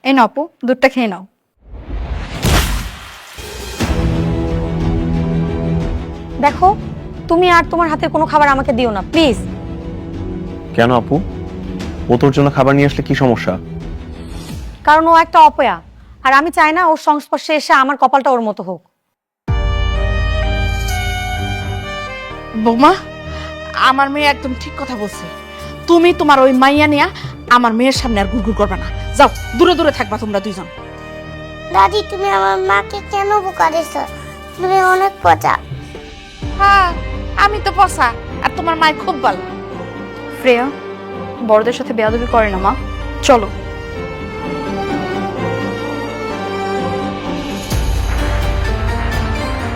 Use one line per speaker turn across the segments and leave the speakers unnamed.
এই নাও আপু, দুধটা খেয়ে নাও। দেখো, তুমি আর তোমার হাতের কোনো খাবার আমাকে দিও না প্লিজ।
কেন আপু? ও তোর জন্য খাবার নিয়ে আসলে কি সমস্যা?
কারণ ও একটা অপয়া, আর আমি চাই না ওর সংস্পর্শে এসে আমার কপালটা ওর মতো হোক।
বৌমা, আমার মেয়ে একদম ঠিক কথা বলছে। তুমি তোমার ওই মাইয়া নিয়া আমার মেয়ের সামনে আর ঘুরঘুর করবে না। যাও, দূরে দূরে থাকবা তোমরা দুইজন।
দাদি, তুমি আমার মাকে কেন বোকা দিছ? তুমি অনেক পচা।
হ্যাঁ, আমি তো পসা, আর তোমার মায় খুব ভালো।
শ্রেয়া, বড়দের সাথে বেয়াদবি করে না মা, চলো।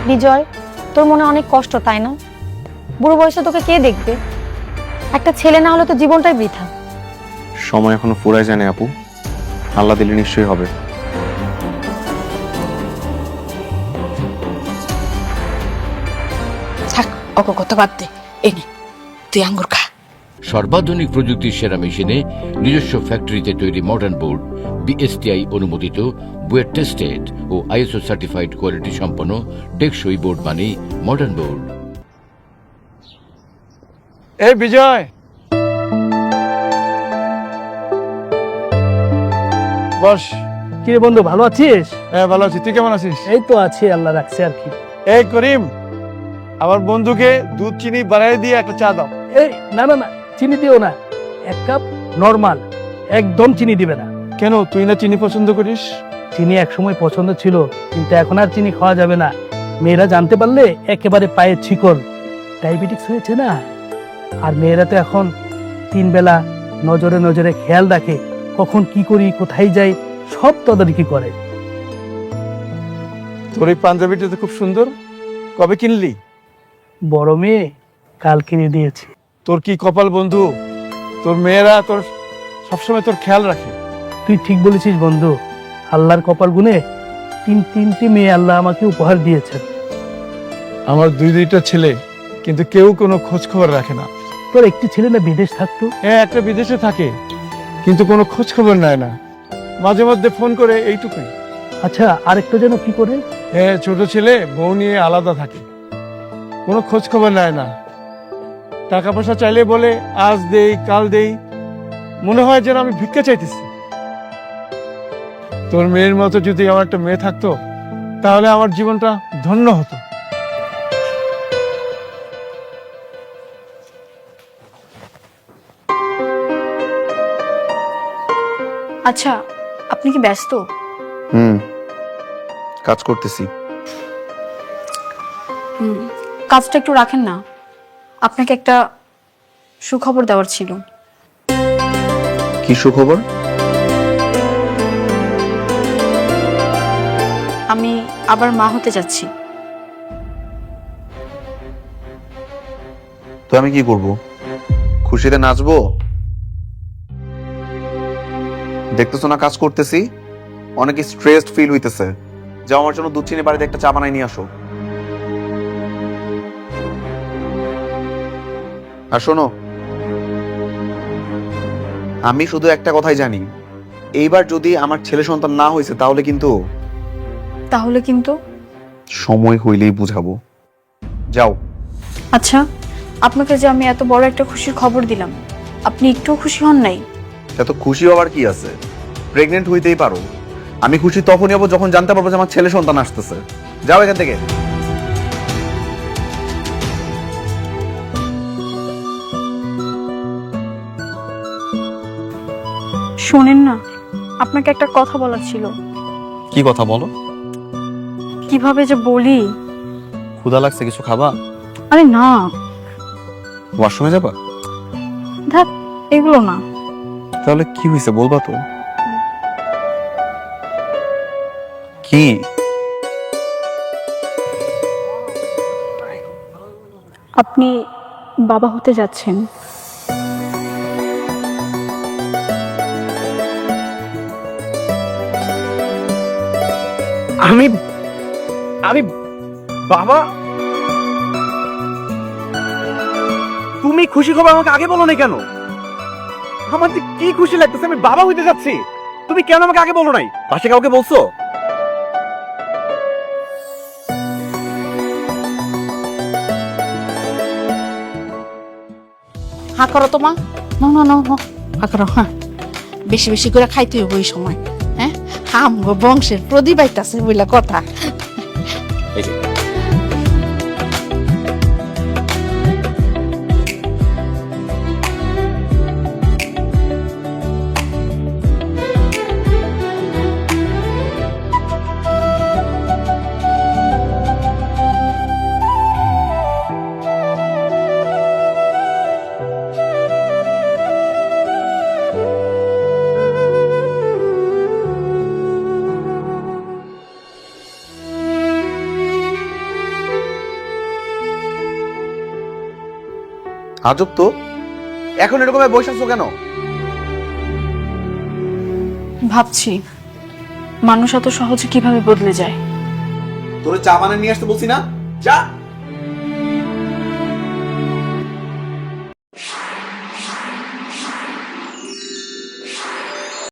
বিজয়, তোর মনে অনেক কষ্ট তাই না? বুড়ো বয়সে তোকে কে দেখবে? একটা ছেলে না হলে তো জীবনটাই বৃথা।
সময় এখনো ফুরায় যায় না আপু, আল্লাহ দিলে নিশ্চয়ই হবে।
থাক, অক কথা বাদ দে। এই নে, তুই আঙ্গুর খা।
সর্বাধুনিক প্রযুক্তির সেরা মেশিনে নিজস্ব ফ্যাক্টরিতে তৈরি মডার্ন বোর্ড, বিএসটিআই অনুমোদিত, বুয়েট টেস্টেড ও আইএসও সার্টিফাইড কোয়ালিটি সম্পন্ন টেকসই বোর্ড মানেই মডার্ন বোর্ড।
এই বিজয়, বস।
কি রে বন্ধু, ভালো আছিস?
হ্যাঁ, ভালো আছি। তুই কেমন আছিস?
এই তো আছি, আল্লাহ রাখছে আর কি।
এই করিম, আমার বন্ধুকে দুধ চিনি বাড়াই দিয়ে একটা চা দাও।
এই না না না, চিনি দিও না, 1 কাপ নরমাল, একদম চিনি দিবে না।
কেন, তুই না চিনি পছন্দ করিস?
চিনি একসময় পছন্দ ছিল, কিন্তু এখন আর চিনি খাওয়া যাবে না। মেয়েরা জানতে পারলে একেবারে পায়ে ছিকল। ডায়াবেটিস হয়েছে না, আর মেয়েরা তো এখন 3 বেলা নজরে নজরে খেয়াল রাখে, কখন কি করি, কোথায় যাই, সব তদারকি করে।
তোর এই পাঞ্জাবিটা তো খুব সুন্দর, কবে কিনলি?
বড় মেয়ে কাল কিনে দিয়েছে।
তোর কি কপাল বন্ধু, তোর মেয়েরা তোর সবসময় তোর খেয়াল রাখে।
তুই ঠিক বলেছিস বন্ধু, আল্লাহর কপাল গুনে 3টি মেয়ে আল্লাহ আমাকে উপহার দিয়েছেন।
আমার দুইটা ছেলে, কিন্তু কেউ কোনো খোঁজ খবর রাখে না।
তোর একটি ছেলে না বিদেশ থাকতো?
হ্যাঁ, একটা বিদেশে থাকে, কিন্তু কোনো খোঁজ খবর নেয় না, মাঝে মধ্যে ফোন করে, এইটুকুই।
আচ্ছা, আরেকটা যেন কি করে?
হ্যাঁ, ছোট ছেলে বউ নিয়ে আলাদা থাকে, কোনো খোঁজ খবর নেয় না। টাকা পয়সা চাইলে বলে আজ দেই কাল দেই, মনে হয় যেন আমি ভিক্ষা চাইতেছি। তোর মেয়ের মতো যদি আমার একটা মেয়ে থাকতো, তাহলে আমার জীবনটা ধন্য হতো।
আচ্ছা, আপনি কি ব্যস্ত?
কাজ করতেছি।
কাজটা একটু রাখেন না, আপনাকে একটা সুখবর দেওয়ার ছিল।
কি সুখবর?
আমি আবার মা হতে যাচ্ছি।
তো আমি কি করব? খুশিতে নাচবো? দেখতেছো না কাজ করতেছি, অনেক স্ট্রেসড ফিল হইতেছে। যাও, আমার জন্য দুধ চিনি বাড়িতে একটা চা বানাই নিয়ে আসো। আর শোনো, আমি শুধু একটা কথাই জানি, এইবার যদি আমার ছেলে সন্তান না হয়েছে তাহলে কিন্তু সময় হইলেই বুঝাবো। যাও।
আচ্ছা, আপনাকে যে আমি এত বড় একটা খুশির খবর দিলাম, আপনি একটুও খুশি হন নাই?
এত খুশি হওয়ার কি আছে? প্রেগনেন্ট হইতেই পারো। আমি খুশি তখনই হবো যখন জানতে পারবো যে আমার ছেলে সন্তান আসতেছে। যাও এখান থেকে।
শোনেন না, আপনাকে একটা কথা বলার ছিল।
কি কথা বলো?
কিভাবে যে বলি।
ক্ষুধা লাগছে, কিছু খাবা?
আরে না,
ওয়াশরুমে যাবা?
ধ্যাৎ, এগুলো না।
তাহলে কি হয়েছে বলবা তো? কি?
আপনি বাবা হতে যাচ্ছেন।
আমি আমি বাবা? তুমি খুশি খবর আমাকে আগে বলো না কেন? আমার কি খুশি লাগতেছে, আমি বাবা হইতে যাচ্ছি।
তুমি কেন আমাকে আগে বলো নাই? পাশে কাউকে বলছো?
হা করো তোমা, না না না হা করো, হ্যাঁ বেশি বেশি করে খাইতে হইব এই সময়। হ্যাঁ আমগো বংশের প্রদীপ আইতাছে বইলা কথা।
এই যে আজব তো, এখন এরকম বসে আছো কেন?
ভাবছি মানুষ এত সহজে কিভাবে বদলে যায়।
তোরে চা বানিয়ে নিয়ে আসতে বলছি না? যা।